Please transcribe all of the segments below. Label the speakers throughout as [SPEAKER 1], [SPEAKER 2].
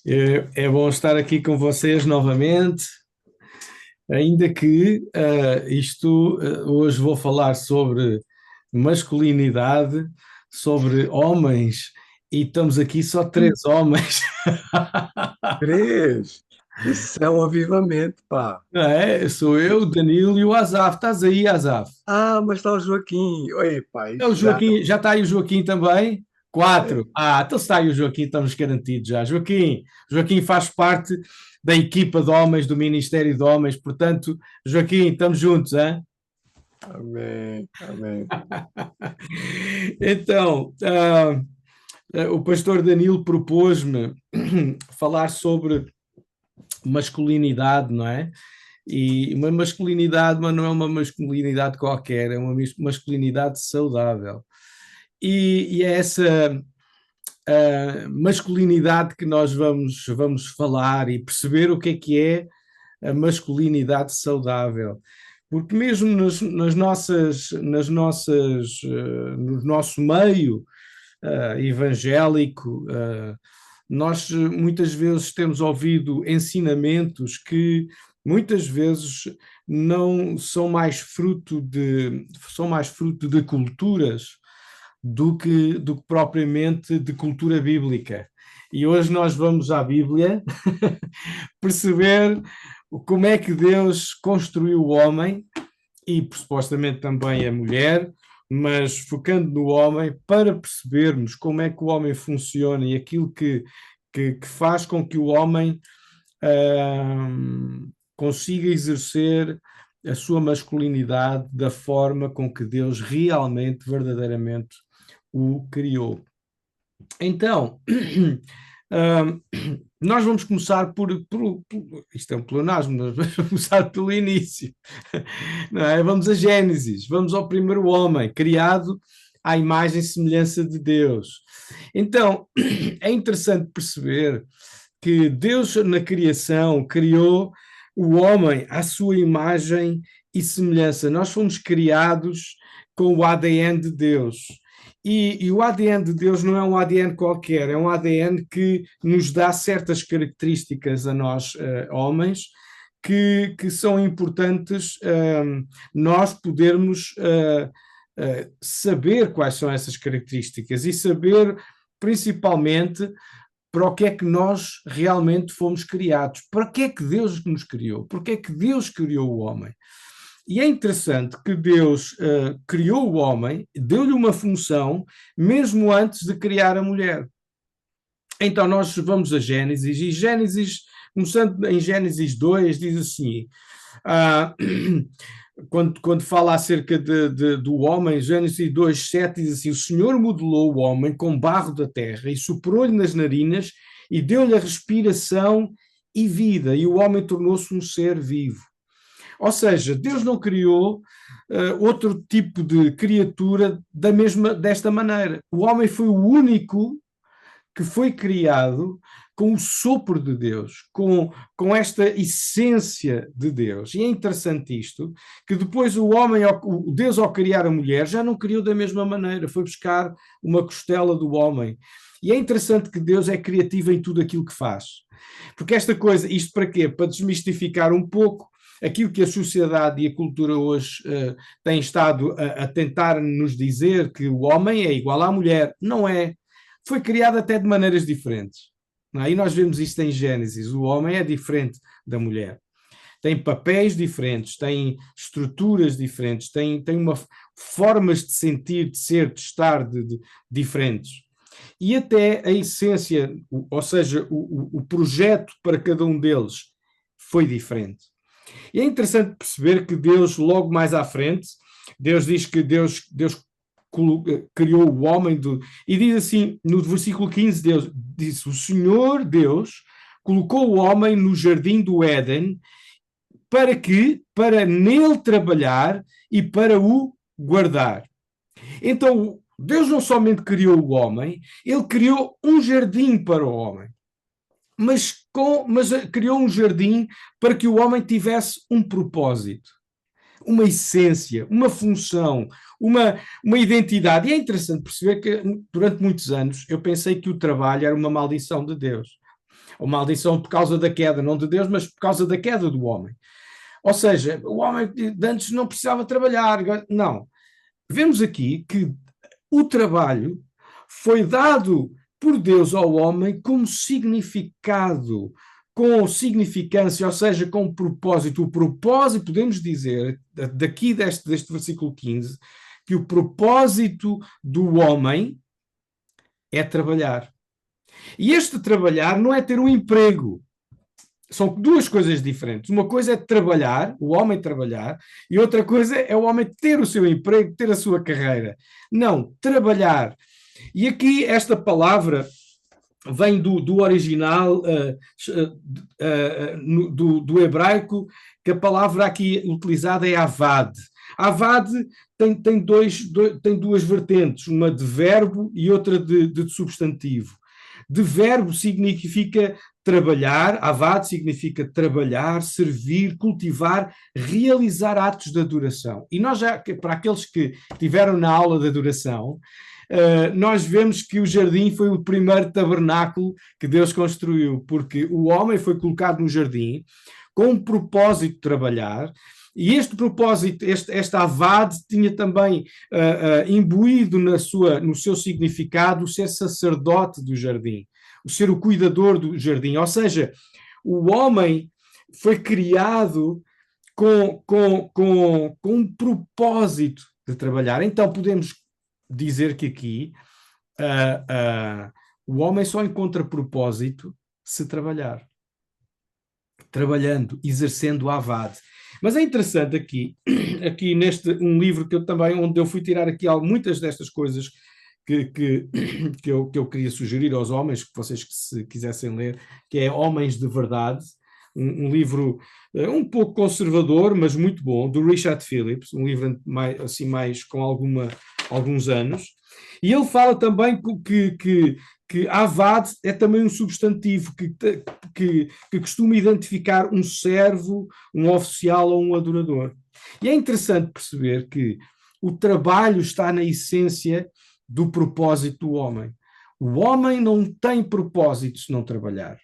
[SPEAKER 1] É bom estar aqui com vocês novamente, ainda que hoje vou falar sobre masculinidade, sobre homens, e estamos aqui só três homens.
[SPEAKER 2] Três. Isso é um avivamento, pá.
[SPEAKER 1] Não é? Sou eu, o Danilo e o Azaf. Estás aí, Azaf?
[SPEAKER 2] Ah, mas está o Joaquim. Oi, pá,
[SPEAKER 1] É o
[SPEAKER 2] isso já
[SPEAKER 1] Joaquim, já está aí o Joaquim também?
[SPEAKER 2] é.
[SPEAKER 1] Quatro. Então está aí o Joaquim, estamos garantidos já. Joaquim faz parte da equipa de homens do Ministério de Homens, portanto, Joaquim, estamos juntos, hein?
[SPEAKER 2] Amém, amém.
[SPEAKER 1] Então, o pastor Danilo propôs-me falar sobre masculinidade, não é? E uma masculinidade, mas não é uma masculinidade qualquer, é uma masculinidade saudável. E é essa masculinidade que nós vamos falar e perceber o que é a masculinidade saudável. Porque mesmo no nosso meio evangélico, nós muitas vezes temos ouvido ensinamentos que muitas vezes não são mais são mais fruto de culturas do que propriamente de cultura bíblica. E hoje nós vamos à Bíblia perceber como é que Deus construiu o homem e supostamente também a mulher, mas focando no homem para percebermos como é que o homem funciona e aquilo que faz com que o homem consiga exercer a sua masculinidade da forma com que Deus realmente, verdadeiramente o criou. Então, nós vamos começar isto é um pleonasmo, nós vamos começar pelo início, não é? Vamos a Gênesis, vamos ao primeiro homem, criado à imagem e semelhança de Deus. Então, é interessante perceber que Deus na criação criou o homem à sua imagem e semelhança. Nós fomos criados com o ADN de Deus. E o ADN de Deus não é um ADN qualquer, é um ADN que nos dá certas características a nós, homens, que são importantes nós podermos saber quais são essas características e saber, principalmente, para o que é que nós realmente fomos criados, para que é que Deus nos criou, porque é que Deus criou o homem. E é interessante que Deus criou o homem, deu-lhe uma função, mesmo antes de criar a mulher. Então nós vamos a Gênesis, e Gênesis, começando em Gênesis 2, diz assim, ah, quando fala acerca do homem, Gênesis 2, 7 diz assim, o Senhor modelou o homem com barro da terra e soprou-lhe nas narinas e deu-lhe a respiração e vida, e o homem tornou-se um ser vivo. Ou seja, Deus não criou outro tipo de criatura desta maneira. O homem foi o único que foi criado com o sopro de Deus, com esta essência de Deus. E é interessante isto, que depois o Deus ao criar a mulher, já não criou da mesma maneira, foi buscar uma costela do homem. E é interessante que Deus é criativo em tudo aquilo que faz. Porque esta coisa, isto para quê? Para desmistificar um pouco aquilo que a sociedade e a cultura hoje têm estado a tentar nos dizer, que o homem é igual à mulher. Não é. Foi criado até de maneiras diferentes. Não é? E nós vemos isto em Gênesis. O homem é diferente da mulher. Tem papéis diferentes, tem estruturas diferentes, tem formas de sentir, de ser, de estar diferentes. E até a essência, ou seja, o projeto para cada um deles foi diferente. E é interessante perceber que Deus, logo mais à frente, Deus diz que Deus criou o homem e diz assim, no versículo 15, Deus diz, o Senhor Deus colocou o homem no jardim do Éden para nele trabalhar e para o guardar. Então, Deus não somente criou o homem, ele criou um jardim para o homem. Mas criou um jardim para que o homem tivesse um propósito, uma essência, uma função, uma identidade. E é interessante perceber que durante muitos anos eu pensei que o trabalho era uma maldição de Deus. Ou maldição por causa da queda, não de Deus, mas por causa da queda do homem. Ou seja, o homem de antes não precisava trabalhar. Não. Vemos aqui que o trabalho foi dado por Deus ao homem como significado, com significância, ou seja, com propósito. O propósito, podemos dizer, daqui deste versículo 15, que o propósito do homem é trabalhar. E este trabalhar não é ter um emprego. São duas coisas diferentes. Uma coisa é trabalhar, o homem trabalhar, e outra coisa é o homem ter o seu emprego, ter a sua carreira. Não, trabalhar. E aqui esta palavra vem do original, do hebraico, que a palavra aqui utilizada é avad. Avad tem duas vertentes, uma de verbo e outra de substantivo. De verbo significa trabalhar, avad significa trabalhar, servir, cultivar, realizar atos de adoração. E nós já, para aqueles que estiveram na aula de adoração, nós vemos que o jardim foi o primeiro tabernáculo que Deus construiu, porque o homem foi colocado no jardim com um propósito de trabalhar, e este propósito, esta avad, tinha também imbuído no seu significado o ser sacerdote do jardim, o ser o cuidador do jardim. Ou seja, o homem foi criado com um propósito de trabalhar. Então podemos dizer que aqui o homem só encontra propósito se trabalhar. Trabalhando, exercendo a avad. Mas é interessante aqui neste um livro que eu também, onde eu fui tirar aqui muitas destas coisas que eu queria sugerir aos homens, que vocês se quisessem ler, que é Homens de Verdade, um livro um pouco conservador, mas muito bom, do Richard Phillips, um livro mais com alguns anos. E ele fala também que avad é também um substantivo que costuma identificar um servo, um oficial ou um adorador. E é interessante perceber que o trabalho está na essência do propósito do homem. O homem não tem propósito se não trabalhar.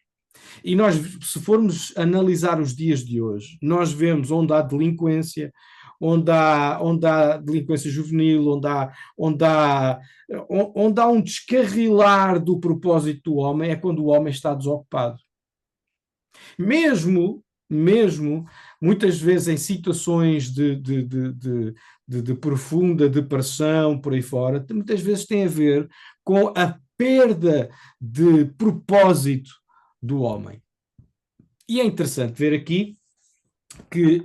[SPEAKER 1] E nós, se formos analisar os dias de hoje, nós vemos onde há delinquência, onde há delinquência juvenil, onde há um descarrilar do propósito do homem, é quando o homem está desocupado. Mesmo muitas vezes em situações de profunda depressão, por aí fora, muitas vezes tem a ver com a perda de propósito do homem. E é interessante ver aqui que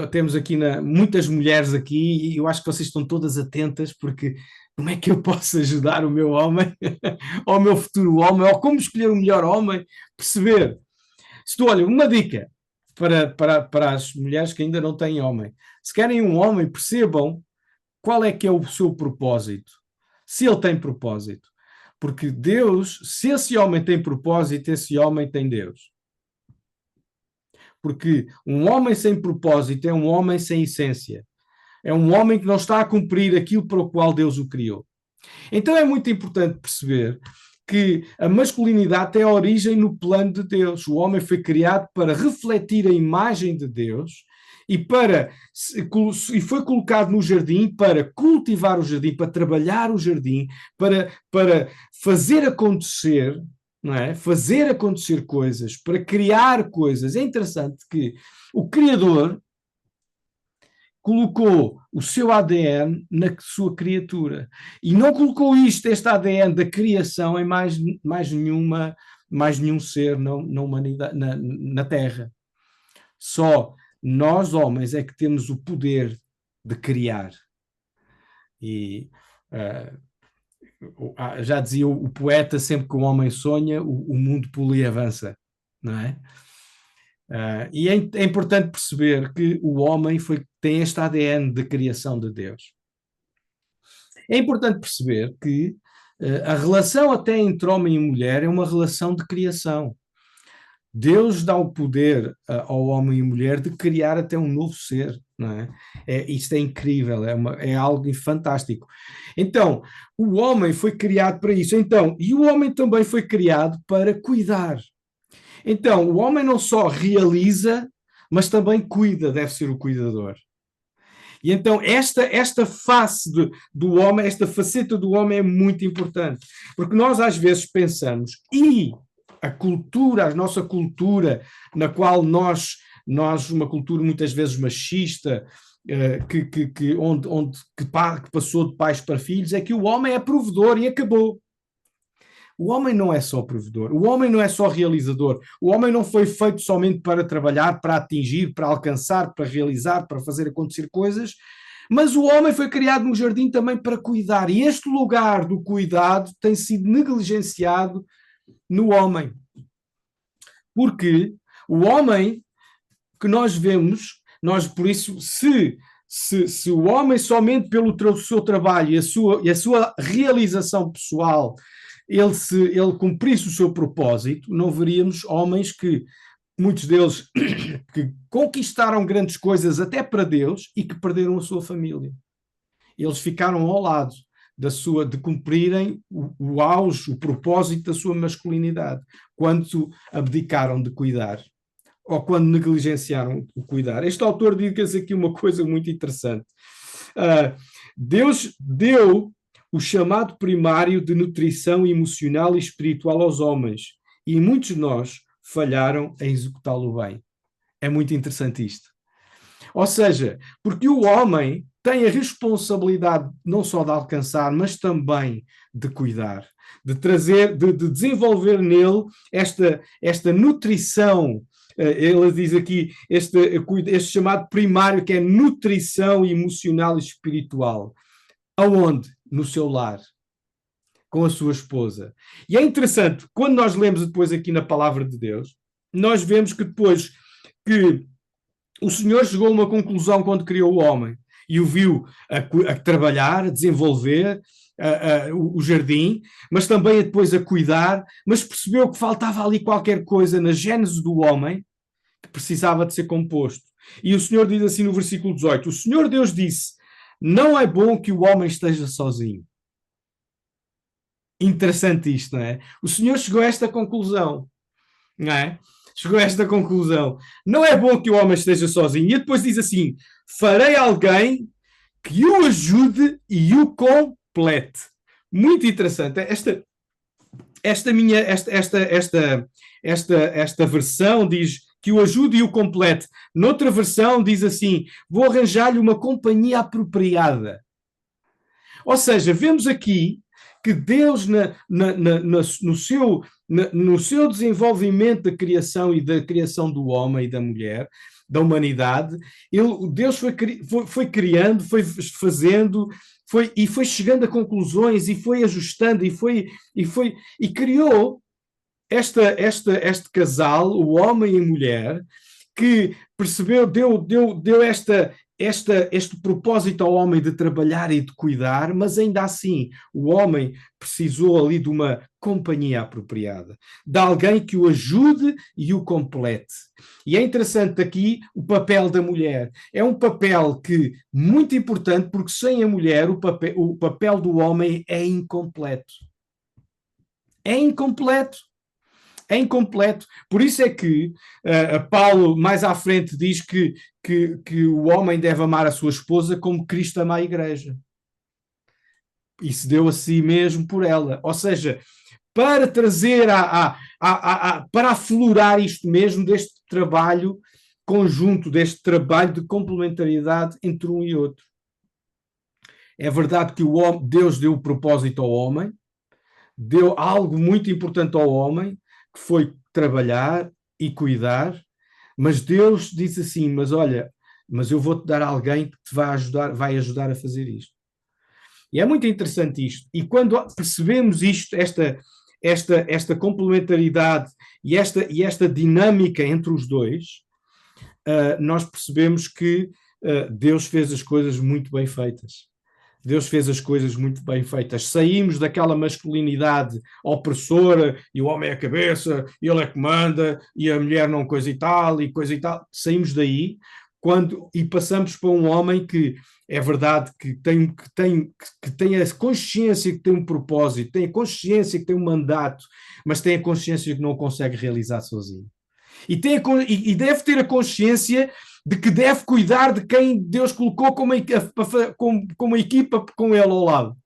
[SPEAKER 1] temos aqui muitas mulheres aqui, e eu acho que vocês estão todas atentas, porque como é que eu posso ajudar o meu homem, ou o meu futuro homem, ou como escolher o melhor homem, perceber. Olha, uma dica para as mulheres que ainda não têm homem. Se querem um homem, percebam qual é que é o seu propósito, se ele tem propósito. Porque Deus, se esse homem tem propósito, esse homem tem Deus. Porque um homem sem propósito é um homem sem essência. É um homem que não está a cumprir aquilo para o qual Deus o criou. Então é muito importante perceber que a masculinidade tem origem no plano de Deus. O homem foi criado para refletir a imagem de Deus e foi colocado no jardim para cultivar o jardim, para trabalhar o jardim, para fazer acontecer, não é? Fazer acontecer coisas, para criar coisas. É interessante que o Criador colocou o seu ADN na sua criatura e não colocou este ADN da criação em mais nenhum ser na humanidade, na Terra. Só nós, homens, é que temos o poder de criar. E já dizia o poeta, sempre que o homem sonha, o mundo pula e avança, não é? E é importante perceber que o homem tem este ADN de criação de Deus. É importante perceber que a relação até entre homem e mulher é uma relação de criação. Deus dá o poder ao homem e mulher de criar até um novo ser, não é? Isto é incrível, é algo fantástico. Então, o homem foi criado para isso. Então, e o homem também foi criado para cuidar. Então, o homem não só realiza, mas também cuida, deve ser o cuidador. E então esta face do homem, esta faceta do homem é muito importante, porque nós às vezes pensamos, e a nossa cultura, na qual nós uma cultura muitas vezes machista, que passou de pais para filhos, é que o homem é provedor e acabou. O homem não é só provedor, o homem não é só realizador, o homem não foi feito somente para trabalhar, para atingir, para alcançar, para realizar, para fazer acontecer coisas, mas o homem foi criado no jardim também para cuidar, e este lugar do cuidado tem sido negligenciado no homem. Porque o homem que nós vemos, por isso, se o homem somente pelo seu trabalho e a sua realização pessoal ele cumprisse o seu propósito, não veríamos homens que, muitos deles, que conquistaram grandes coisas até para Deus e que perderam a sua família. Eles ficaram ao lado de cumprirem o auge, o propósito da sua masculinidade, quando abdicaram de cuidar, ou quando negligenciaram o cuidar. Este autor diz aqui uma coisa muito interessante. Deus deu o chamado primário de nutrição emocional e espiritual aos homens, e muitos de nós falharam em executá-lo bem. É muito interessante isto. Ou seja, porque o homem tem a responsabilidade não só de alcançar, mas também de cuidar, de trazer, de desenvolver nele esta nutrição. Ele diz aqui este chamado primário, que é nutrição emocional e espiritual. Aonde? No seu lar, com a sua esposa. E é interessante, quando nós lemos depois aqui na palavra de Deus, nós vemos que depois que o Senhor chegou a uma conclusão quando criou o homem e o viu a trabalhar, a desenvolver o jardim, mas também depois a cuidar, mas percebeu que faltava ali qualquer coisa na gênese do homem que precisava de ser composto. E o Senhor diz assim no versículo 18, o Senhor Deus disse, não é bom que o homem esteja sozinho. Interessante isto, não é? O Senhor chegou a esta conclusão, não é? Chegou a esta conclusão. Não é bom que o homem esteja sozinho. E depois diz assim, farei alguém que o ajude e o complete. Muito interessante. Esta versão diz que o ajude e o complete. Noutra versão diz assim, vou arranjar-lhe uma companhia apropriada. Ou seja, vemos aqui que Deus, no seu desenvolvimento da criação e da criação do homem e da mulher, da humanidade, Deus foi criando, foi fazendo, foi chegando a conclusões e foi ajustando e criou este casal, o homem e a mulher, que percebeu, deu este propósito ao homem de trabalhar e de cuidar, mas ainda assim o homem precisou ali de uma companhia apropriada, de alguém que o ajude e o complete. E é interessante aqui o papel da mulher. É um papel que muito importante, porque sem a mulher o papel do homem é incompleto. É incompleto. É incompleto. Por isso é que Paulo, mais à frente, diz que o homem deve amar a sua esposa como Cristo ama a igreja. E se deu a si mesmo por ela. Ou seja, para trazer, para aflorar isto mesmo, deste trabalho conjunto, deste trabalho de complementariedade entre um e outro. É verdade que Deus deu o propósito ao homem, deu algo muito importante ao homem, que foi trabalhar e cuidar, mas Deus disse assim, mas olha, mas eu vou-te dar alguém que te vai ajudar a fazer isto. E é muito interessante isto. E quando percebemos isto, esta complementaridade e esta dinâmica entre os dois, nós percebemos que Deus fez as coisas muito bem feitas. Deus fez as coisas muito bem feitas. Saímos daquela masculinidade opressora, e o homem é a cabeça, e ele é que manda, e a mulher não coisa e tal. Saímos daí e passamos para um homem que é verdade que tem a consciência que tem um propósito, tem a consciência que tem um mandato, mas tem a consciência que não o consegue realizar sozinho. E deve ter a consciência de que deve cuidar de quem Deus colocou como equipa com ele ao lado.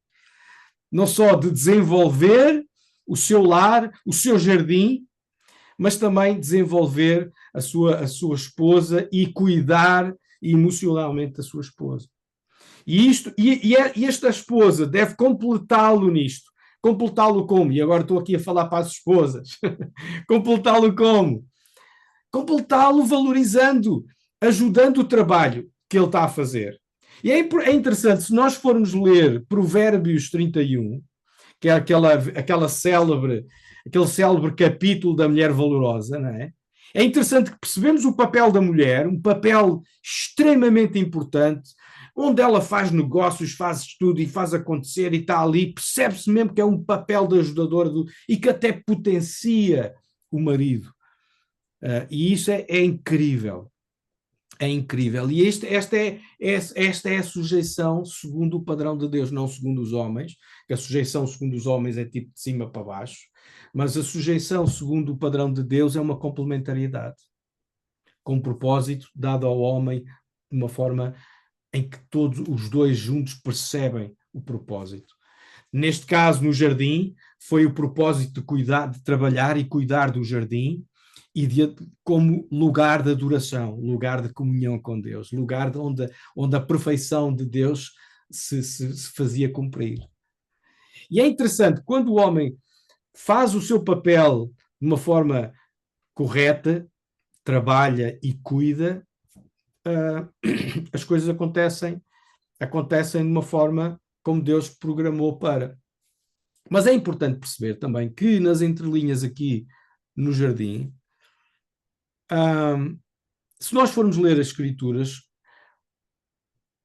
[SPEAKER 1] Não só de desenvolver o seu lar, o seu jardim, mas também desenvolver a sua esposa e cuidar emocionalmente da sua esposa. E esta esposa deve completá-lo nisto. Completá-lo como? E agora estou aqui a falar para as esposas. Completá-lo como? Completá-lo valorizando, ajudando o trabalho que ele está a fazer. E é interessante, se nós formos ler Provérbios 31, que é aquele célebre capítulo da mulher valorosa, não é? É interessante que percebemos o papel da mulher, um papel extremamente importante, onde ela faz negócios, faz estudo e faz acontecer e está ali, percebe-se mesmo que é um papel de ajudador e que até potencia o marido. E isso é incrível. É incrível. E esta é a sujeição segundo o padrão de Deus, não segundo os homens, que a sujeição segundo os homens é tipo de cima para baixo, mas a sujeição segundo o padrão de Deus é uma complementariedade, com um propósito dado ao homem de uma forma em que todos os dois juntos percebem o propósito. Neste caso, no jardim, foi o propósito de cuidar, de trabalhar e cuidar do jardim, como lugar de adoração, lugar de comunhão com Deus, lugar onde a perfeição de Deus se fazia cumprir. E é interessante, quando o homem faz o seu papel de uma forma correta, trabalha e cuida, as coisas acontecem de uma forma como Deus programou para. Mas é importante perceber também que nas entrelinhas aqui no jardim, se nós formos ler as Escrituras,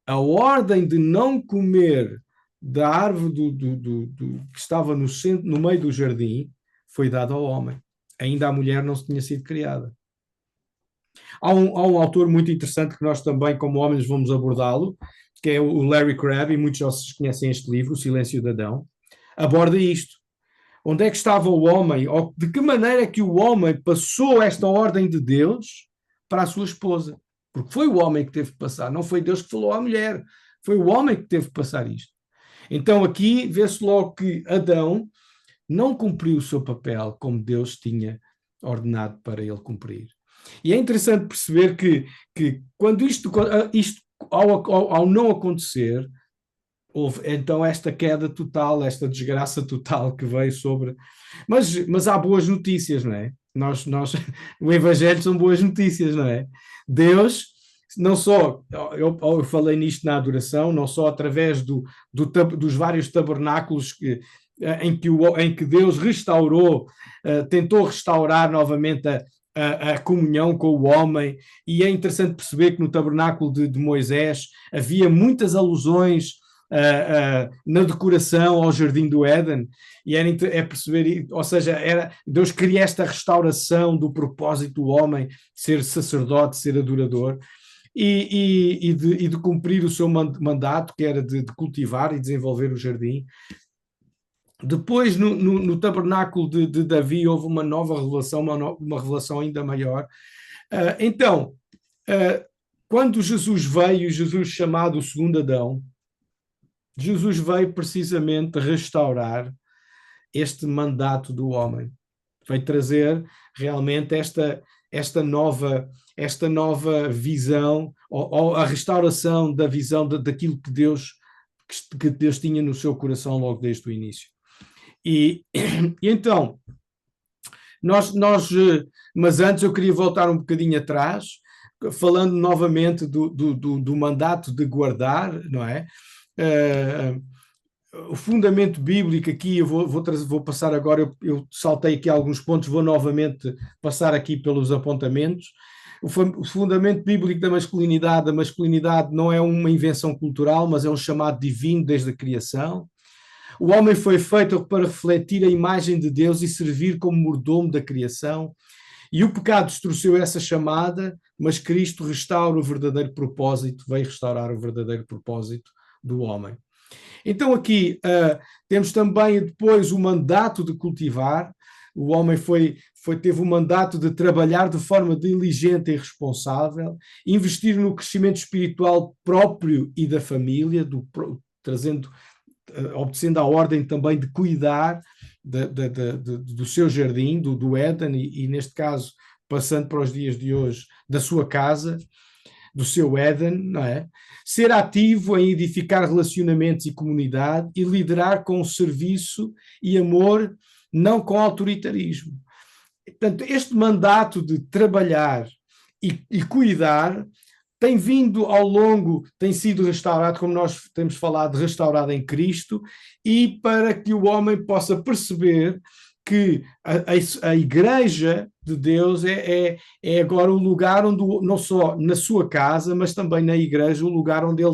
[SPEAKER 1] a ordem de não comer da árvore que estava no meio do jardim foi dada ao homem. Ainda a mulher não se tinha sido criada. Há um autor muito interessante que nós também, como homens, vamos abordá-lo, que é o Larry Crabb, e muitos de vocês conhecem este livro, O Silêncio de Adão, aborda isto. Onde é que estava o homem? Ou de que maneira é que o homem passou esta ordem de Deus para a sua esposa? Porque foi o homem que teve que passar, não foi Deus que falou à mulher, foi o homem que teve que passar isto. Então aqui vê-se logo que Adão não cumpriu o seu papel como Deus tinha ordenado para ele cumprir. E é interessante perceber que quando isto ao não acontecer, houve então esta queda total, esta desgraça total que veio sobre... Mas há boas notícias, não é? O Evangelho são boas notícias, não é? Deus, não só, eu falei nisto na adoração, não só através dos vários tabernáculos em que Deus restaurou, tentou restaurar novamente a comunhão com o homem, e é interessante perceber que no tabernáculo de Moisés havia muitas alusões na decoração ao Jardim do Éden, e é perceber, ou seja, Deus queria esta restauração do propósito do homem ser sacerdote, ser adorador, e de cumprir o seu mandato, que era de cultivar e desenvolver o jardim. Depois, no tabernáculo de Davi, houve uma nova revelação, uma revelação ainda maior. Então, quando Jesus veio, Jesus chamado o segundo Adão, Jesus veio precisamente restaurar este mandato do homem. Veio trazer realmente esta nova visão, ou a restauração da visão daquilo que Deus tinha no seu coração logo desde o início. E então, mas antes eu queria voltar um bocadinho atrás, falando novamente do mandato de guardar, não é? O fundamento bíblico aqui, eu vou passar agora, eu saltei aqui alguns pontos, vou novamente passar aqui pelos apontamentos. O fundamento bíblico da masculinidade, a masculinidade não é uma invenção cultural, mas é um chamado divino desde a criação. O homem foi feito para refletir a imagem de Deus e servir como mordomo da criação. E o pecado distorceu essa chamada, mas Cristo restaura o verdadeiro propósito, veio restaurar o verdadeiro propósito do homem. Então aqui temos também depois o mandato de cultivar. O homem teve o mandato de trabalhar de forma diligente e responsável, investir no crescimento espiritual próprio e da família, obedecendo à ordem também de cuidar do seu jardim, do Éden, e neste caso, passando para os dias de hoje, da sua casa, do seu Éden, não é? Ser ativo em edificar relacionamentos e comunidade e liderar com serviço e amor, não com autoritarismo. Portanto, este mandato de trabalhar e cuidar tem vindo ao longo, tem sido restaurado, como nós temos falado, restaurado em Cristo, e para que o homem possa perceber que a Igreja de Deus é agora o lugar onde, não só na sua casa, mas também na Igreja, o lugar onde o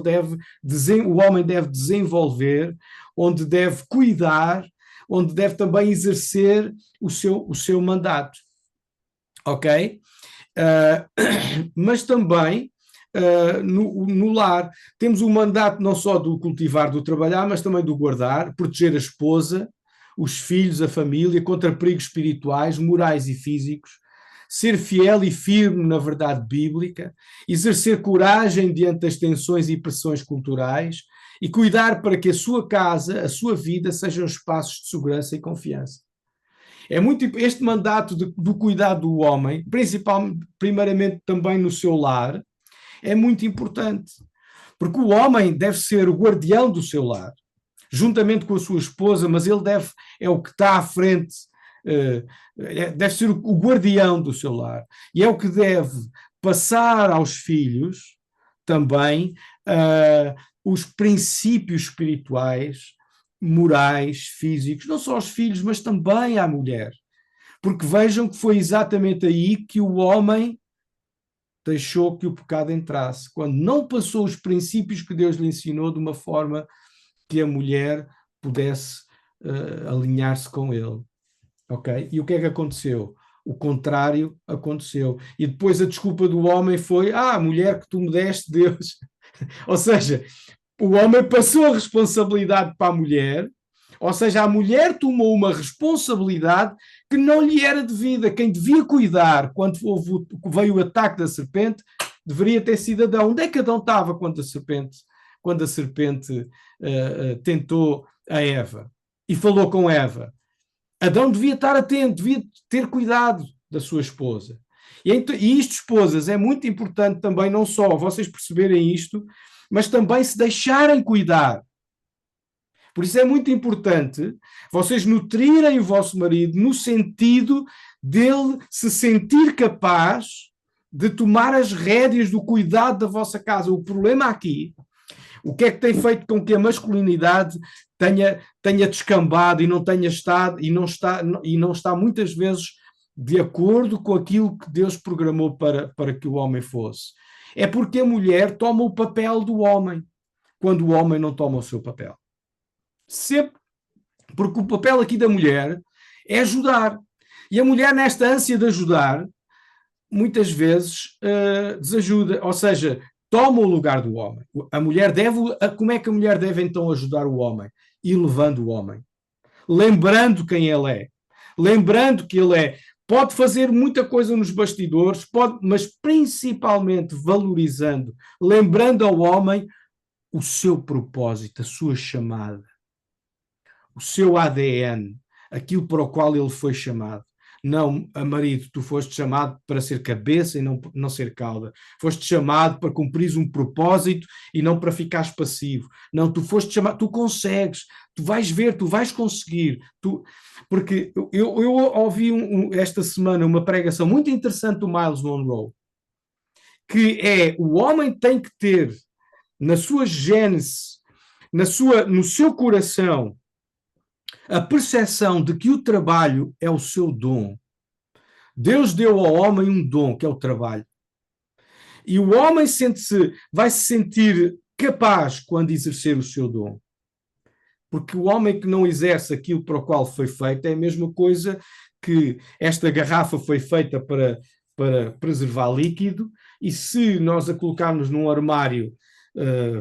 [SPEAKER 1] homem deve desenvolver, onde deve cuidar, onde deve também exercer o seu mandato. Ok? Mas também no lar temos o mandato não só do cultivar, do trabalhar, mas também do guardar, proteger a esposa, os filhos, a família, contra perigos espirituais, morais e físicos, ser fiel e firme na verdade bíblica, exercer coragem diante das tensões e pressões culturais e cuidar para que a sua casa, a sua vida, sejam espaços de segurança e confiança. Este mandato do cuidado do homem, primeiramente também no seu lar, é muito importante, porque o homem deve ser o guardião do seu lar, juntamente com a sua esposa, mas ele é o que está à frente, deve ser o guardião do seu lar, e é o que deve passar aos filhos também os princípios espirituais, morais, físicos, não só aos filhos, mas também à mulher. Porque vejam que foi exatamente aí que o homem deixou que o pecado entrasse, quando não passou os princípios que Deus lhe ensinou de uma forma que a mulher pudesse alinhar-se com ele. Ok? E o que é que aconteceu? O contrário aconteceu. E depois a desculpa do homem foi: a mulher que tu me deste, Deus. Ou seja, o homem passou a responsabilidade para a mulher, ou seja, a mulher tomou uma responsabilidade que não lhe era devida. Quem devia cuidar quando veio o ataque da serpente deveria ter sido Adão. Onde é que Adão estava quando a serpente tentou a Eva e falou com Eva? Adão devia estar atento, devia ter cuidado da sua esposa. E isto, esposas, é muito importante também, não só vocês perceberem isto, mas também se deixarem cuidar. Por isso é muito importante vocês nutrirem o vosso marido no sentido dele se sentir capaz de tomar as rédeas do cuidado da vossa casa. O problema aqui, o que é que tem feito com que a masculinidade tenha descambado e não tenha estado e não está muitas vezes de acordo com aquilo que Deus programou para que o homem fosse? É porque a mulher toma o papel do homem, quando o homem não toma o seu papel. Sempre, porque o papel aqui da mulher é ajudar. E a mulher, nesta ânsia de ajudar, muitas vezes desajuda, ou seja, toma o lugar do homem. A mulher como é que a mulher deve então ajudar o homem? Elevando o homem. Lembrando quem ele é. Lembrando que ele pode fazer muita coisa nos bastidores, mas principalmente valorizando, lembrando ao homem o seu propósito, a sua chamada, o seu ADN, aquilo para o qual ele foi chamado. Não, marido, tu foste chamado para ser cabeça e não ser cauda. Foste chamado para cumprir um propósito e não para ficares passivo. Não, tu foste chamado, tu consegues, tu vais ver, tu vais conseguir. Porque eu ouvi esta semana uma pregação muito interessante do Miles Monroe, que o homem tem que ter na sua gênese, no seu coração, a percepção de que o trabalho é o seu dom. Deus deu ao homem um dom, que é o trabalho. E o homem vai se sentir capaz quando exercer o seu dom. Porque o homem que não exerce aquilo para o qual foi feito é a mesma coisa que esta garrafa foi feita para preservar líquido, e se nós a colocarmos num armário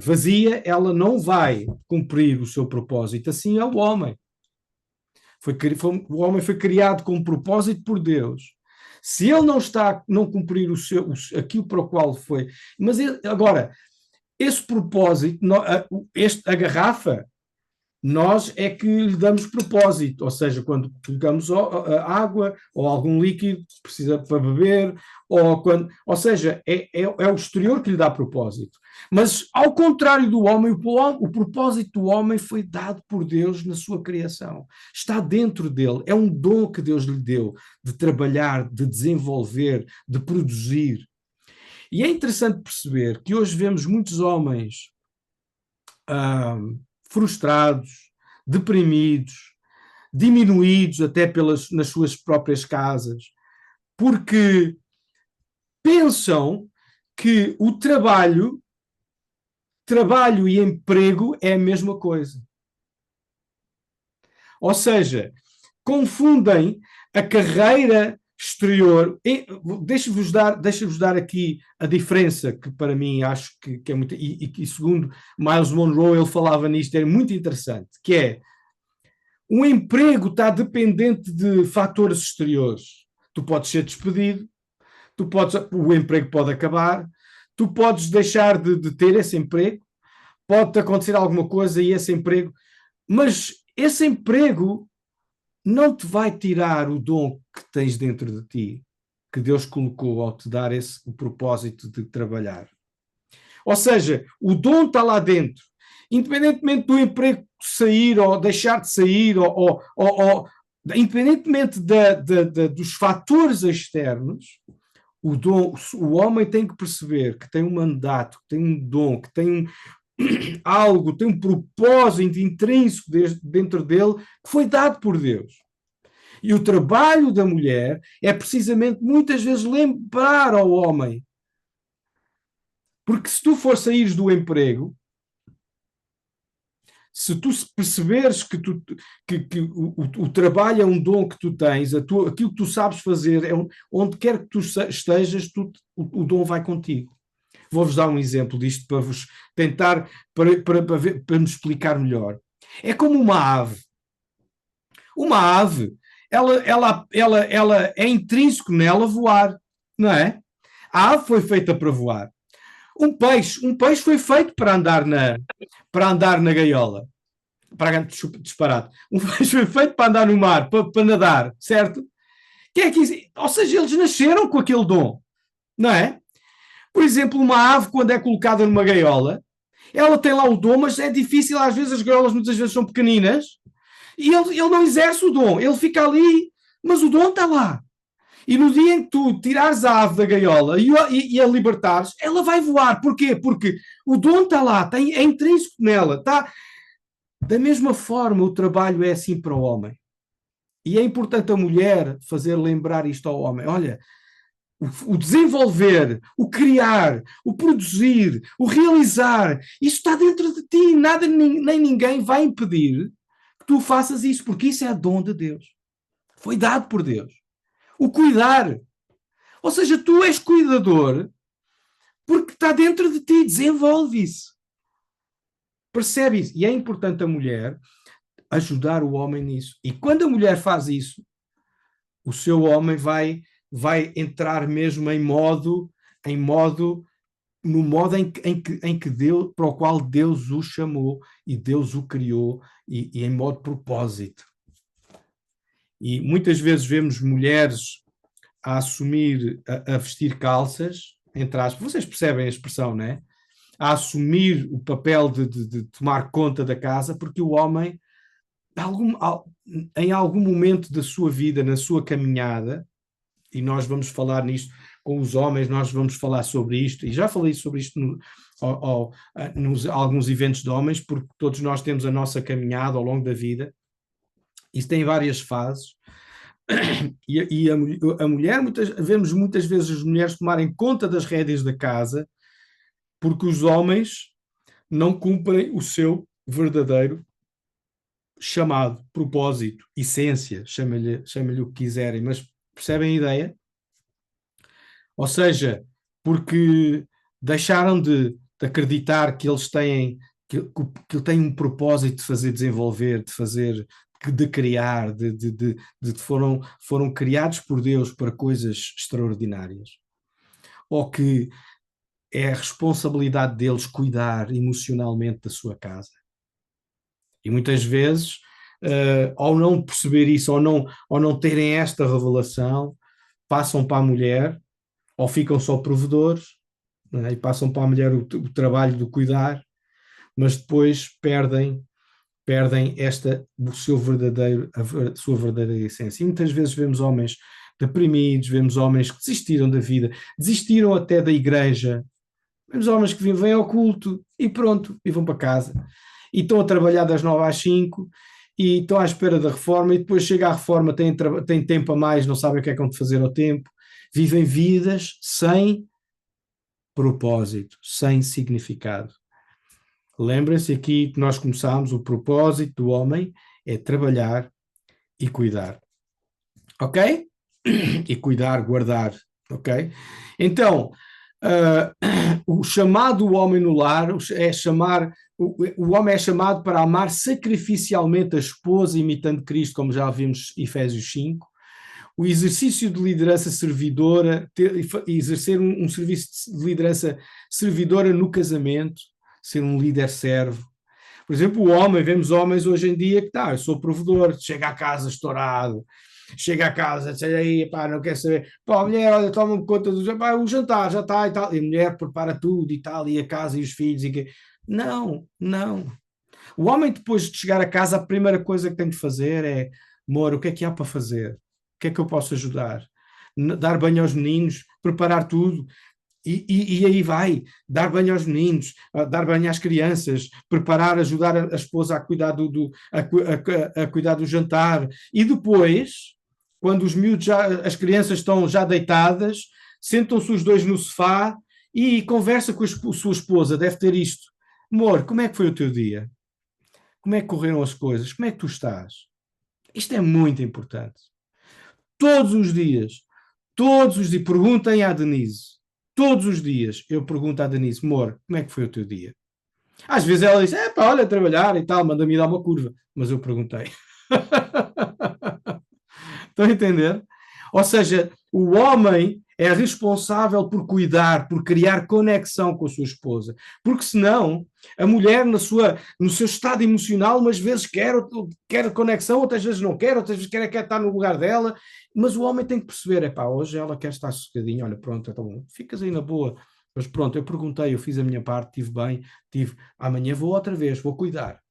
[SPEAKER 1] vazia, ela não vai cumprir o seu propósito. Assim é o homem. O homem foi criado com um propósito por Deus. Se ele não cumprir aquilo para o qual foi, mas agora, esse propósito, a garrafa, nós é que lhe damos propósito, ou seja, quando colocamos a água ou algum líquido que precisa para beber, ou seja, é o exterior que lhe dá propósito. Mas, ao contrário do homem, o propósito do homem foi dado por Deus na sua criação. Está dentro dele, é um dom que Deus lhe deu de trabalhar, de desenvolver, de produzir. E é interessante perceber que hoje vemos muitos homens frustrados, deprimidos, diminuídos até nas suas próprias casas, porque pensam que o trabalho e emprego é a mesma coisa. Ou seja, confundem a carreira exterior. Deixa-vos dar aqui a diferença, que para mim acho que é muito, e segundo Miles Monroe ele falava nisto, é muito interessante, que é o emprego está dependente de fatores exteriores. Tu podes ser despedido, o emprego pode acabar, tu podes deixar de ter esse emprego, pode acontecer alguma coisa e esse emprego, mas esse emprego não te vai tirar o dom que tens dentro de ti, que Deus colocou ao te dar o propósito de trabalhar. Ou seja, o dom está lá dentro. Independentemente do emprego sair ou deixar de sair, independentemente dos fatores externos, o homem tem que perceber que tem um mandato, que tem um dom, que tem algo, tem um propósito intrínseco dentro dele que foi dado por Deus. E o trabalho da mulher é precisamente muitas vezes lembrar ao homem. Porque se tu for sair do emprego, se tu perceberes que o trabalho é um dom que tu tens, aquilo que tu sabes fazer, onde quer que tu estejas, o dom vai contigo. Vou-vos dar um exemplo disto para vos tentar, para me explicar melhor. É como uma ave. Uma ave, ela é intrínseco nela voar, não é? A ave foi feita para voar. Um peixe foi feito para andar na gaiola. Disparado. Um peixe foi feito para andar no mar, para nadar, certo? Ou seja, eles nasceram com aquele dom, não é? Por exemplo, uma ave, quando é colocada numa gaiola, ela tem lá o dom, mas é difícil, às vezes as gaiolas muitas vezes são pequeninas, e ele não exerce o dom, ele fica ali, mas o dom está lá. E no dia em que tu tirares a ave da gaiola e a libertares, ela vai voar. Porquê? Porque o dom está lá, é intrínseco nela. Está. Da mesma forma, o trabalho é assim para o homem. E é importante a mulher fazer lembrar isto ao homem. Olha, o desenvolver, o criar, o produzir, o realizar, isso está dentro de ti. Nada nem ninguém vai impedir que tu faças isso, porque isso é dom de Deus. Foi dado por Deus. O cuidar. Ou seja, tu és cuidador porque está dentro de ti, desenvolve isso. Percebe isso? E é importante a mulher ajudar o homem nisso. E quando a mulher faz isso, o seu homem vai entrar mesmo no modo em que Deus, para o qual Deus o chamou e Deus o criou e em modo propósito. E muitas vezes vemos mulheres a assumir, a vestir calças, entre aspas, vocês percebem a expressão, não é? A assumir o papel de tomar conta da casa, porque o homem, em algum momento da sua vida, na sua caminhada, e nós vamos falar nisto com os homens, nós vamos falar sobre isto, e já falei sobre isto nos alguns eventos de homens, porque todos nós temos a nossa caminhada ao longo da vida, isso tem várias fases, e a mulher, vemos muitas vezes as mulheres tomarem conta das rédeas da casa, porque os homens não cumprem o seu verdadeiro chamado, propósito, essência, chame-lhe o que quiserem, mas percebem a ideia? Ou seja, porque deixaram de acreditar que eles têm que têm um propósito de fazer desenvolver, de fazer, de criar, foram criados por Deus para coisas extraordinárias. Ou que é a responsabilidade deles cuidar emocionalmente da sua casa. E muitas vezes, ao não perceber isso, ou não terem esta revelação, passam para a mulher, ou ficam só provedores, não é? E passam para a mulher o trabalho de cuidar, mas depois perdem a sua verdadeira essência. E muitas vezes vemos homens deprimidos, vemos homens que desistiram da vida, desistiram até da igreja, vemos homens que vêm ao culto e pronto, e vão para casa. E estão a trabalhar das 9 às 5 e estão à espera da reforma, e depois chega a reforma, têm tempo a mais, não sabem o que é que vão fazer ao tempo, vivem vidas sem propósito, sem significado. Lembrem-se aqui que nós começámos, o propósito do homem é trabalhar e cuidar. Ok? E cuidar, guardar. Ok? Então, o chamado do homem no lar é chamar, o homem é chamado para amar sacrificialmente a esposa, imitando Cristo, como já vimos em Efésios 5. O exercício de liderança servidora, exercer um serviço de liderança servidora no casamento, ser um líder servo. Por exemplo, o homem, vemos homens hoje em dia que eu sou provedor, chega a casa estourado, chega a casa, aí, pá, não quer saber, pá, a mulher, olha, toma-me conta do jantar, o jantar já está e tal, e a mulher prepara tudo e tal, e a casa e os filhos, e que... Não. O homem, depois de chegar a casa, a primeira coisa que tem de fazer é, amor, o que é que há para fazer? O que é que eu posso ajudar? Dar banho aos meninos, preparar tudo. E aí vai, dar banho aos meninos, dar banho às crianças, preparar, ajudar a esposa a cuidar a cuidar do jantar. E depois, quando os miúdos as crianças estão já deitadas, sentam-se os dois no sofá e conversa com a sua esposa, deve ter isto. Amor, como é que foi o teu dia? Como é que correram as coisas? Como é que tu estás? Isto é muito importante. Todos os dias, perguntem à Denise. Todos os dias eu pergunto à Denise, amor, como é que foi o teu dia? Às vezes ela diz, pá, olha, trabalhar e tal, manda-me dar uma curva. Mas eu perguntei. Estão a entender? Ou seja, o homem é responsável por cuidar, por criar conexão com a sua esposa. Porque senão, a mulher, no seu estado emocional, umas vezes quer conexão, outras vezes não quer, outras vezes quer estar no lugar dela. Mas o homem tem que perceber, hoje ela quer estar sossegadinha, olha, pronto, tá bom, ficas aí na boa. Mas pronto, eu perguntei, eu fiz a minha parte, estive bem, amanhã vou outra vez, vou cuidar.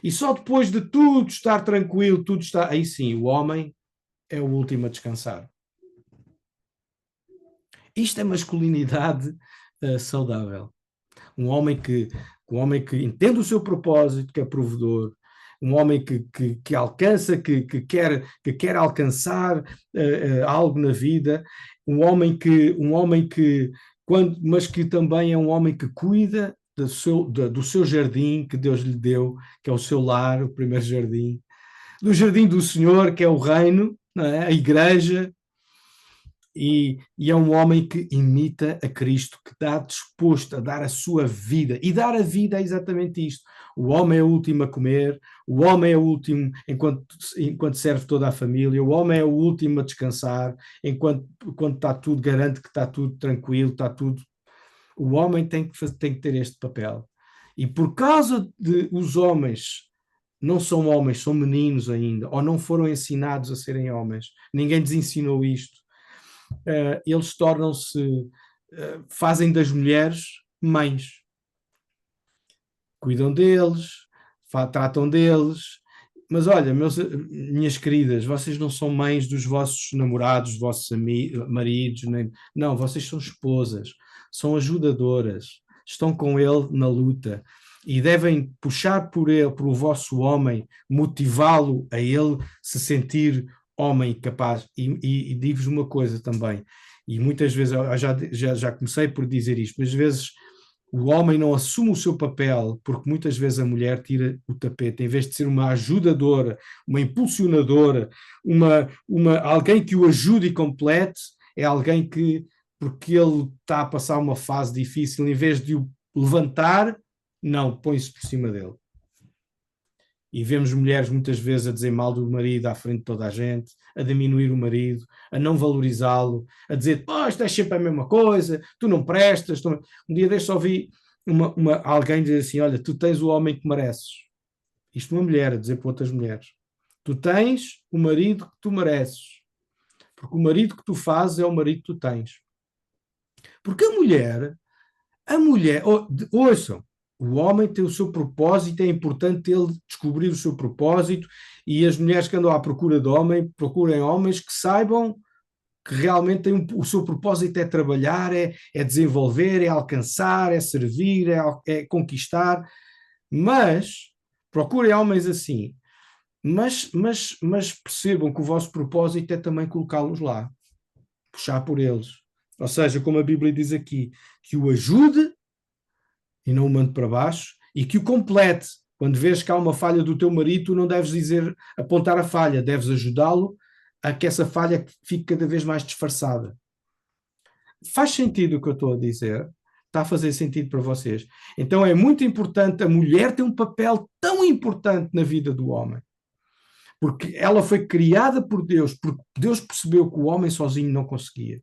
[SPEAKER 1] E só depois de tudo estar tranquilo, aí sim, o homem é o último a descansar. Isto é masculinidade saudável. Um homem que entende o seu propósito, que é provedor, um homem que alcança, que quer alcançar algo na vida, um homem que mas que também é um homem que cuida do seu jardim que Deus lhe deu, que é o seu lar, o primeiro jardim, do jardim do Senhor, que é o reino, não é? A igreja. E é um homem que imita a Cristo, que está disposto a dar a sua vida. E dar a vida é exatamente isto. O homem é o último a comer, o homem é o último enquanto serve toda a família, o homem é o último a descansar, quando está tudo, garante que está tudo tranquilo, está tudo. O homem tem que ter este papel. E por causa de os homens não são homens, são meninos ainda, ou não foram ensinados a serem homens, ninguém lhes ensinou isto. Eles tornam-se, fazem das mulheres mães. Cuidam deles, tratam deles. Mas olha, minhas queridas, vocês não são mães dos vossos namorados, dos vossos maridos, não, vocês são esposas, são ajudadoras, estão com ele na luta e devem puxar por o vosso homem, motivá-lo a ele se sentir homem capaz. E digo-vos uma coisa também, e muitas vezes, eu já comecei por dizer isto, mas às vezes O homem não assume o seu papel, porque muitas vezes a mulher tira o tapete, em vez de ser uma ajudadora, uma impulsionadora, alguém que o ajude e complete, é alguém que, porque ele está a passar uma fase difícil, em vez de o levantar, não, põe-se por cima dele. E vemos mulheres muitas vezes a dizer mal do marido à frente de toda a gente, a diminuir o marido, a não valorizá-lo, a dizer, isto é sempre a mesma coisa, tu não prestas. Tu não... Um dia deste ouvi alguém dizer assim, olha, tu tens o homem que mereces. Isto uma mulher a dizer para outras mulheres. Tu tens o marido que tu mereces. Porque o marido que tu fazes é o marido que tu tens. Porque ouçam, o homem tem o seu propósito, é importante ele descobrir o seu propósito, e as mulheres que andam à procura de homem, procurem homens que saibam que realmente o seu propósito é trabalhar, é desenvolver, é alcançar, é servir, é conquistar, mas procurem homens assim, mas percebam que o vosso propósito é também colocá-los lá, puxar por eles. Ou seja, como a Bíblia diz aqui, que o ajude e não o mande para baixo, e que o complete. Quando vês que há uma falha do teu marido, tu não deves apontar a falha, deves ajudá-lo a que essa falha fique cada vez mais disfarçada. Faz sentido o que eu estou a dizer? Está a fazer sentido para vocês? Então é muito importante, a mulher tem um papel tão importante na vida do homem, porque ela foi criada por Deus, porque Deus percebeu que o homem sozinho não conseguia.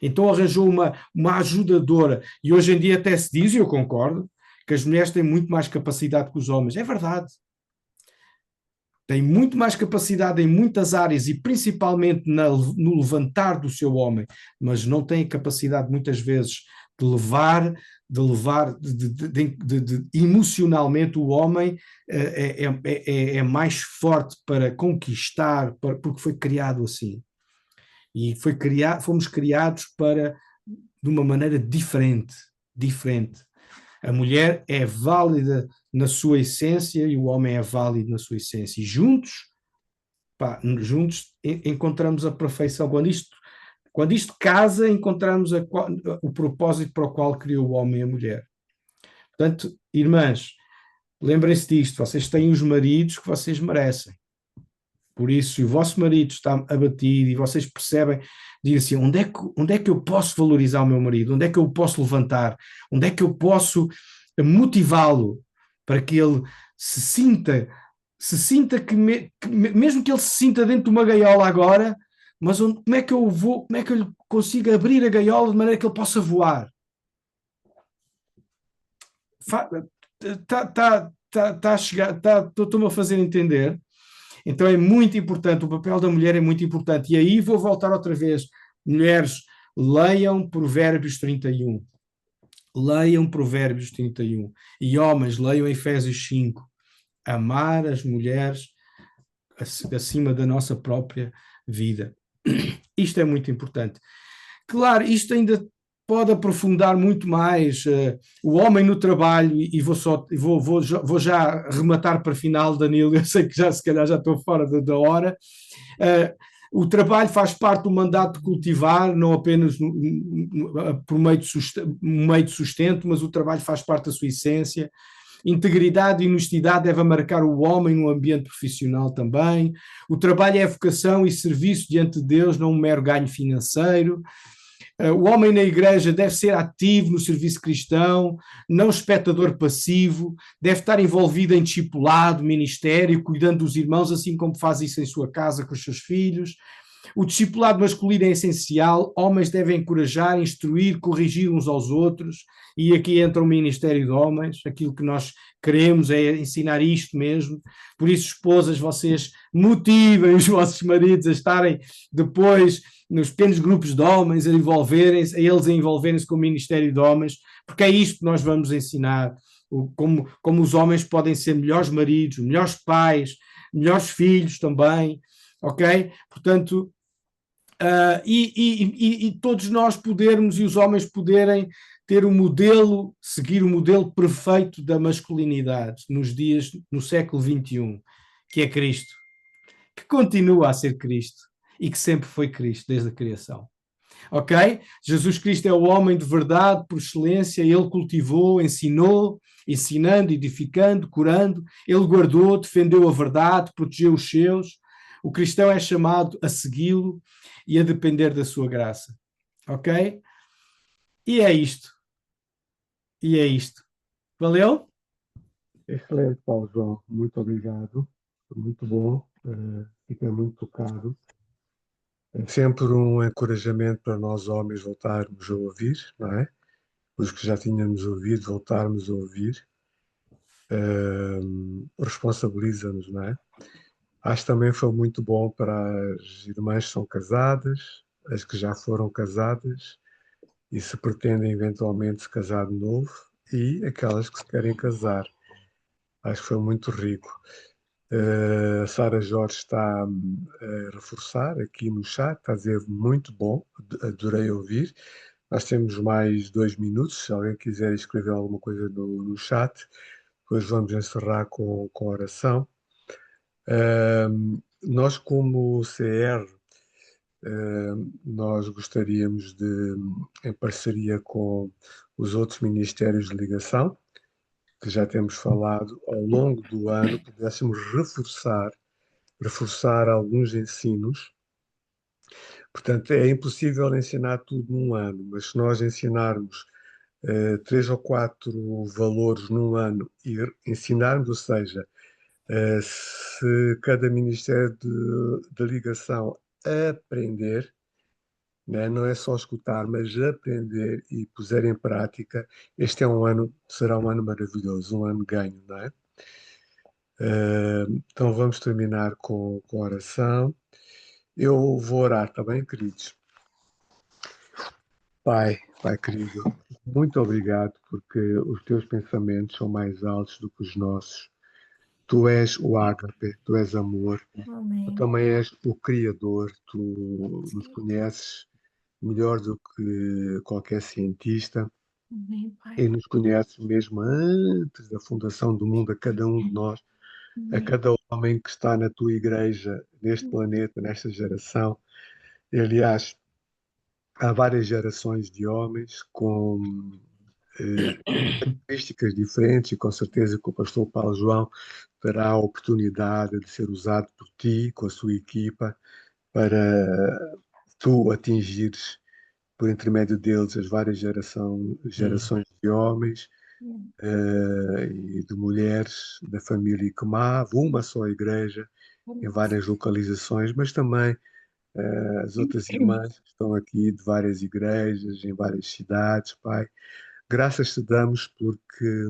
[SPEAKER 1] Então arranjou uma ajudadora. E hoje em dia até se diz, e eu concordo, que as mulheres têm muito mais capacidade que os homens. É verdade. Têm muito mais capacidade em muitas áreas e principalmente no levantar do seu homem, mas não têm capacidade muitas vezes de levar emocionalmente o homem é mais forte para conquistar, porque foi criado assim. E fomos criados de uma maneira diferente. A mulher é válida na sua essência e o homem é válido na sua essência. E juntos encontramos a perfeição. Quando isto casa, encontramos o propósito para o qual criou o homem e a mulher. Portanto, irmãs, lembrem-se disto, vocês têm os maridos que vocês merecem. Por isso, se o vosso marido está abatido e vocês percebem, dizem assim, onde é que eu posso valorizar o meu marido? Onde é que eu posso levantar? Onde é que eu posso motivá-lo para que ele se sinta mesmo que ele se sinta dentro de uma gaiola agora, mas como é que eu lhe consigo abrir a gaiola de maneira que ele possa voar? Estou-me a fazer entender? Então é muito importante, o papel da mulher é muito importante. E aí vou voltar outra vez. Mulheres, leiam Provérbios 31. Leiam Provérbios 31. E homens, leiam Efésios 5. Amar as mulheres acima da nossa própria vida. Isto é muito importante. Claro, isto ainda pode aprofundar muito mais o homem no trabalho, e vou já rematar para final, Danilo, eu sei que se calhar já estou fora da hora. O trabalho faz parte do mandato de cultivar, não apenas por meio de sustento, mas o trabalho faz parte da sua essência. Integridade e honestidade devem marcar o homem no ambiente profissional também. O trabalho é vocação e serviço diante de Deus, não um mero ganho financeiro. O homem na igreja deve ser ativo no serviço cristão, não espectador passivo, deve estar envolvido em discipulado, ministério, cuidando dos irmãos, assim como faz isso em sua casa com os seus filhos. O discipulado masculino é essencial, homens devem encorajar, instruir, corrigir uns aos outros, e aqui entra o Ministério de Homens, aquilo que nós queremos é ensinar isto mesmo. Por isso, esposas, vocês motivem os vossos maridos a estarem depois nos pequenos grupos de homens, a envolverem-se com o Ministério de Homens, porque é isto que nós vamos ensinar, como os homens podem ser melhores maridos, melhores pais, melhores filhos também, ok? Portanto, e todos nós podermos, e os homens poderem ter seguir o modelo perfeito da masculinidade no século XXI, que é Cristo, que continua a ser Cristo e que sempre foi Cristo desde a criação. Ok? Jesus Cristo é o homem de verdade por excelência, ele cultivou, ensinou, ensinando, edificando, curando, ele guardou, defendeu a verdade, protegeu os seus. O cristão é chamado a segui-lo e a depender da sua graça. Ok? E é isto. E é isto. Valeu?
[SPEAKER 2] Excelente, Paulo João. Muito obrigado. Foi muito bom. Fiquei muito tocado. É sempre um encorajamento para nós homens voltarmos a ouvir, não é? Os que já tínhamos ouvido, voltarmos a ouvir. Responsabiliza-nos, não é? Acho que também foi muito bom para as irmãs que são casadas, as que já foram casadas e se pretendem eventualmente se casar de novo e aquelas que se querem casar. Acho que foi muito rico. A Sara Jorge está a reforçar aqui no chat, está a dizer muito bom, adorei ouvir. Nós temos mais 2 minutos, se alguém quiser escrever alguma coisa no chat, depois vamos encerrar com a oração. Nós, como CR, nós gostaríamos de, em parceria com os outros ministérios de ligação, que já temos falado ao longo do ano, pudéssemos reforçar alguns ensinos. Portanto, é impossível ensinar tudo num ano, mas se nós ensinarmos 3 ou 4 valores num ano e ensinarmos, ou seja, se cada Ministério de Ligação aprender, né, não é só escutar, mas aprender e puser em prática, este é um ano, será um ano maravilhoso, um ano de ganho, não é? Então vamos terminar com a oração. Eu vou orar, tá bem, queridos? Pai querido, muito obrigado porque os teus pensamentos são mais altos do que os nossos. Tu és o ágape, tu és amor, tu
[SPEAKER 3] Amém.
[SPEAKER 2] também és o Criador, tu nos conheces melhor do que qualquer cientista
[SPEAKER 3] Amém, Pai.
[SPEAKER 2] e nos conheces mesmo antes da fundação do mundo, a cada um de nós, a
[SPEAKER 3] Amém.
[SPEAKER 2] cada homem que está na tua igreja, neste planeta, nesta geração. E, aliás, há várias gerações de homens com características diferentes e com certeza que o pastor Paulo João terá a oportunidade de ser usado por ti, com a sua equipa, para tu atingires, por intermédio deles, as várias gerações de homens e de mulheres da família Iquemave, uma só igreja, em várias localizações, mas também as outras irmãs que estão aqui de várias igrejas, em várias cidades, Pai. Graças te damos porque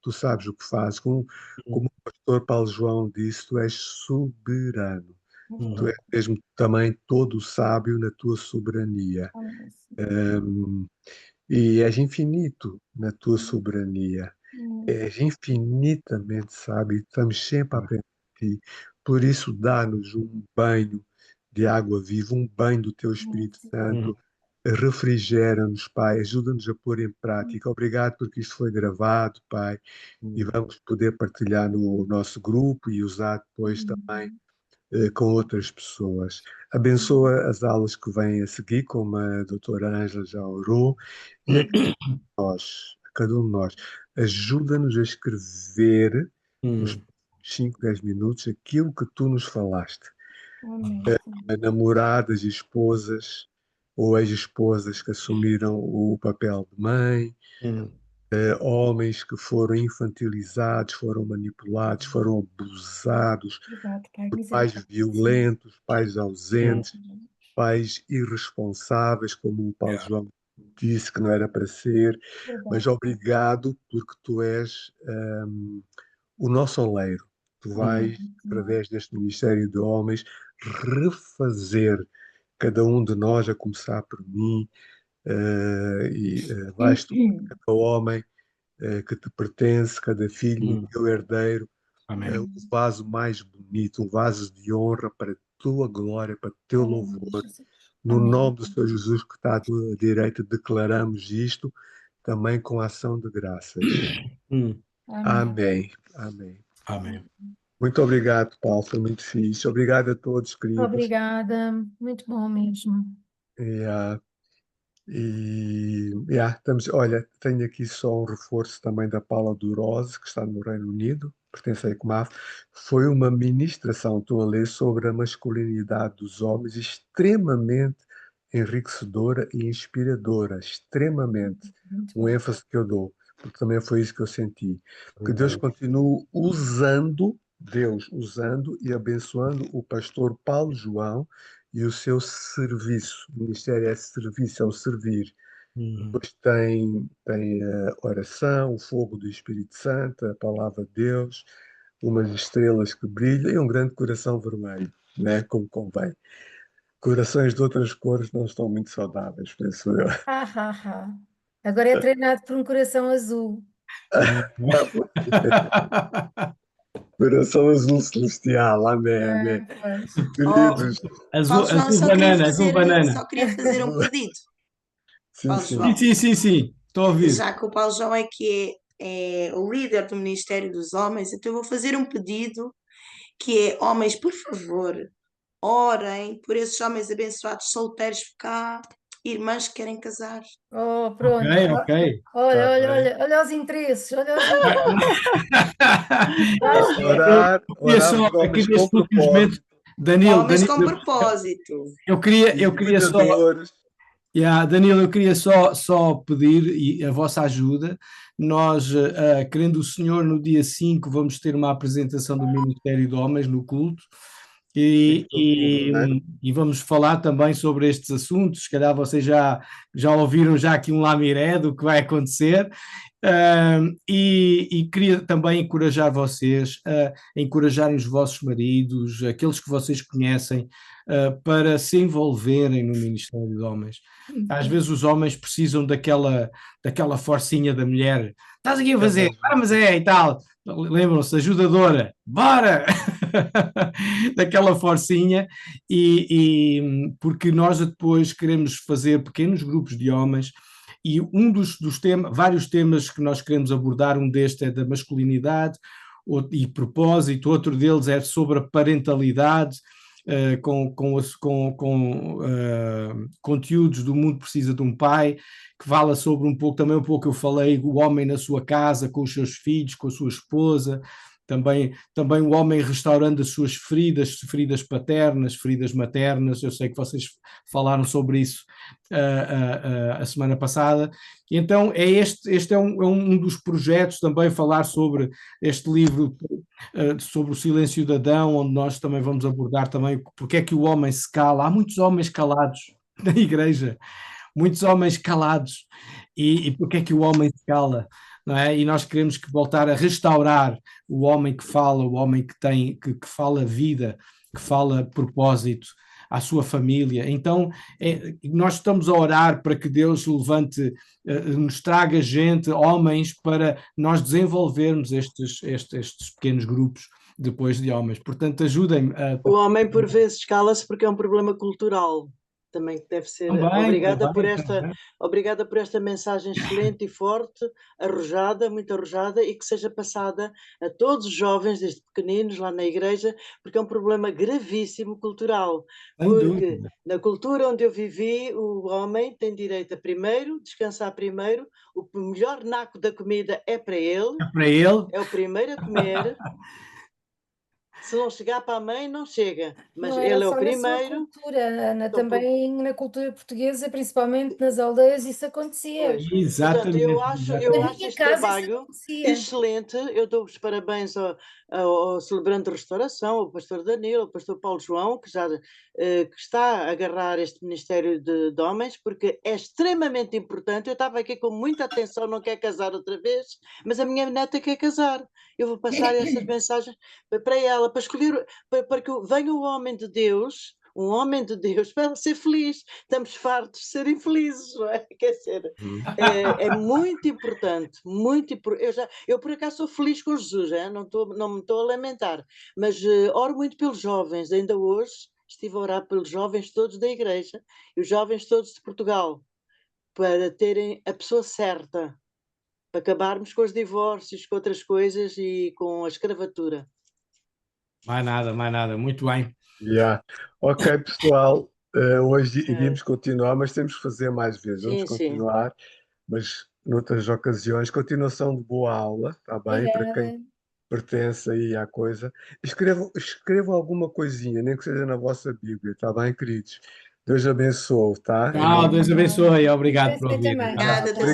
[SPEAKER 2] tu sabes o que fazes. Como o pastor Paulo João disse, tu és soberano. Tu és mesmo também todo sábio na tua soberania. Um, e és infinito na tua soberania. És infinitamente sábio e estamos sempre a aprender de ti. Por isso, dá-nos um banho de água viva, um banho do teu Espírito Santo. Refrigera-nos, Pai, ajuda-nos a pôr em prática. Obrigado porque isto foi gravado, Pai, e vamos poder partilhar no nosso grupo e usar depois também com outras pessoas. Abençoa as aulas que vêm a seguir, como a doutora Ângela já orou, e a cada um de nós, ajuda-nos a escrever nos 5, 10 minutos aquilo que tu nos falaste.
[SPEAKER 3] Amém.
[SPEAKER 2] Namoradas e esposas ou ex-esposas que assumiram o papel de mãe, homens que foram infantilizados, foram manipulados, foram abusados,
[SPEAKER 3] Obrigado, Pai.
[SPEAKER 2] pais
[SPEAKER 3] Misericórdia.
[SPEAKER 2] violentos, pais ausentes, pais irresponsáveis, como o Paulo João disse que não era para ser, mas
[SPEAKER 3] Obrigado.
[SPEAKER 2] obrigado porque tu és o nosso oleiro. Tu vais, através deste Ministério de Homens, refazer cada um de nós, a começar por mim, vais tu, cada homem que te pertence, cada filho, o teu herdeiro, o vaso mais bonito, um vaso de honra para a tua glória, para o teu
[SPEAKER 3] Amém,
[SPEAKER 2] louvor.
[SPEAKER 3] Jesus.
[SPEAKER 2] No nome do Senhor Jesus que está à tua direita, declaramos isto também com ação de graças.
[SPEAKER 3] Amém.
[SPEAKER 2] Amém. Amém.
[SPEAKER 1] Amém.
[SPEAKER 2] Muito obrigado, Paulo. Foi muito fixe. Obrigado a todos, queridos.
[SPEAKER 3] Obrigada. Muito bom mesmo.
[SPEAKER 2] Yeah. Olha, tenho aqui só um reforço também da Paula Durose, que está no Reino Unido, pertence à ECOMAF. Foi uma ministração, estou a ler, sobre a masculinidade dos homens, extremamente enriquecedora e inspiradora, extremamente.
[SPEAKER 3] Muito
[SPEAKER 2] Um
[SPEAKER 3] bom.
[SPEAKER 2] ênfase que eu dou, porque também foi isso que eu senti. Que Deus continue Deus usando e abençoando o pastor Paulo João e o seu serviço. O ministério é serviço, é o servir.
[SPEAKER 1] Uhum.
[SPEAKER 2] Depois tem a oração, o fogo do Espírito Santo, a palavra de Deus, umas estrelas que brilham e um grande coração vermelho, né? Como convém. Corações de outras cores não estão muito saudáveis, penso eu.
[SPEAKER 3] Ah, ah, ah. Agora é treinado por um coração azul.
[SPEAKER 2] Coração azul celestial, amém, amém.
[SPEAKER 3] Pois.
[SPEAKER 4] Oh,
[SPEAKER 2] Queridos,
[SPEAKER 4] Paulo João,
[SPEAKER 1] Azul banana.
[SPEAKER 4] só queria fazer um pedido.
[SPEAKER 2] sim,
[SPEAKER 4] Paulo
[SPEAKER 2] sim.
[SPEAKER 4] João,
[SPEAKER 1] Sim. Estou a ouvir.
[SPEAKER 4] já que o Paulo João é que é o líder do Ministério dos Homens, então eu vou fazer um pedido que é, homens, por favor, orem por esses homens abençoados solteiros, porque há irmãs que querem casar.
[SPEAKER 3] Oh, pronto.
[SPEAKER 1] Ok.
[SPEAKER 3] Olha,
[SPEAKER 2] Está
[SPEAKER 3] olha,
[SPEAKER 2] bem.
[SPEAKER 3] olha os interesses, olha os interesses.
[SPEAKER 2] Orar por
[SPEAKER 1] Aqui
[SPEAKER 2] homens com
[SPEAKER 1] nestes últimos momentos,
[SPEAKER 2] propósito,
[SPEAKER 1] Danilo,
[SPEAKER 4] Homens com propósito.
[SPEAKER 1] eu queria só,
[SPEAKER 2] trabalhadores.
[SPEAKER 1] Danilo, eu queria só pedir a vossa ajuda. Nós, querendo o Senhor, no dia 5 vamos ter uma apresentação do Ministério de Homens no culto.
[SPEAKER 2] 5 de outubro, né?
[SPEAKER 1] E vamos falar também sobre estes assuntos. Se calhar vocês já ouviram já aqui um lamiré do que vai acontecer. E queria também encorajar vocês a encorajarem os vossos maridos, aqueles que vocês conhecem, para se envolverem no Ministério de Homens. Às vezes os homens precisam daquela forcinha da mulher. Estás aqui a fazer, mas e tal. Lembram-se, ajudadora, bora! Daquela forcinha, porque nós depois queremos fazer pequenos grupos de homens. E um dos temas, vários temas que nós queremos abordar, um destes é da masculinidade e propósito, outro deles é sobre a parentalidade, com conteúdos do Mundo Precisa de um Pai, que fala sobre um pouco eu falei, o homem na sua casa, com os seus filhos, com a sua esposa, também o homem restaurando as suas feridas paternas, feridas maternas. Eu sei que vocês falaram sobre isso a semana passada. Então, este é um dos projetos, também falar sobre este livro, sobre o silêncio de Adão, onde nós também vamos abordar também porque é que o homem se cala. Há muitos homens calados na igreja, muitos homens calados, e porque é que o homem se cala? Não é? E nós queremos voltar a restaurar o homem que fala, o homem que fala vida, que fala propósito à sua família. Então, nós estamos a orar para que Deus levante, nos traga gente, homens, para nós desenvolvermos estes pequenos grupos depois de homens. Portanto, ajudem-me a...
[SPEAKER 5] O homem por vezes cala-se porque é um problema cultural. Também deve ser. Obrigada por esta mensagem excelente e forte, arrojada, muito arrojada, e que seja passada a todos os jovens, desde pequeninos, lá na igreja, porque é um problema gravíssimo cultural. Porque na cultura onde eu vivi, o homem tem direito a primeiro, descansar primeiro, o melhor naco da comida é para ele. É o primeiro a comer. Se não chegar para a mãe, não chega. Mas
[SPEAKER 3] não
[SPEAKER 5] ele é
[SPEAKER 3] só
[SPEAKER 5] o primeiro.
[SPEAKER 3] Na sua cultura, Ana, também na cultura portuguesa, principalmente nas aldeias, isso acontecia.
[SPEAKER 5] Pois.
[SPEAKER 1] Exatamente.
[SPEAKER 5] Portanto, eu acho este trabalho excelente. Eu dou os parabéns ao Celebrante de Restauração, ao pastor Danilo, ao pastor Paulo João, que está a agarrar este Ministério de Homens, porque é extremamente importante. Eu estava aqui com muita atenção, não quer casar outra vez, mas a minha neta quer casar. Eu vou passar essas mensagens para ela, para escolher, para que venha o homem de Deus, um homem de Deus, para ela ser feliz. Estamos fartos de ser infelizes, não é? Quer dizer, é muito importante, muito importante. Eu por acaso sou feliz com Jesus, não me estou a lamentar, mas oro muito pelos jovens. Ainda hoje estive a orar pelos jovens todos da igreja e os jovens todos de Portugal, para terem a pessoa certa, para acabarmos com os divórcios, com outras coisas e com a escravatura.
[SPEAKER 1] Mais nada, muito bem.
[SPEAKER 2] Ok, pessoal, Hoje
[SPEAKER 5] É.
[SPEAKER 2] iríamos continuar, mas temos que fazer mais vezes. Vamos
[SPEAKER 5] Sim, sim.
[SPEAKER 2] continuar, mas noutras ocasiões. Continuação de boa aula, está bem? Para quem
[SPEAKER 3] Obrigada.
[SPEAKER 2] pertence aí à coisa. Escrevam alguma coisinha, nem que seja na vossa Bíblia, está bem, queridos? Deus abençoe, tá? Em
[SPEAKER 1] Tchau,
[SPEAKER 2] nome
[SPEAKER 1] Deus abençoe. Obrigado por
[SPEAKER 3] Abençoe
[SPEAKER 1] ouvir.
[SPEAKER 3] também.
[SPEAKER 1] Tá?
[SPEAKER 4] Obrigada, Deus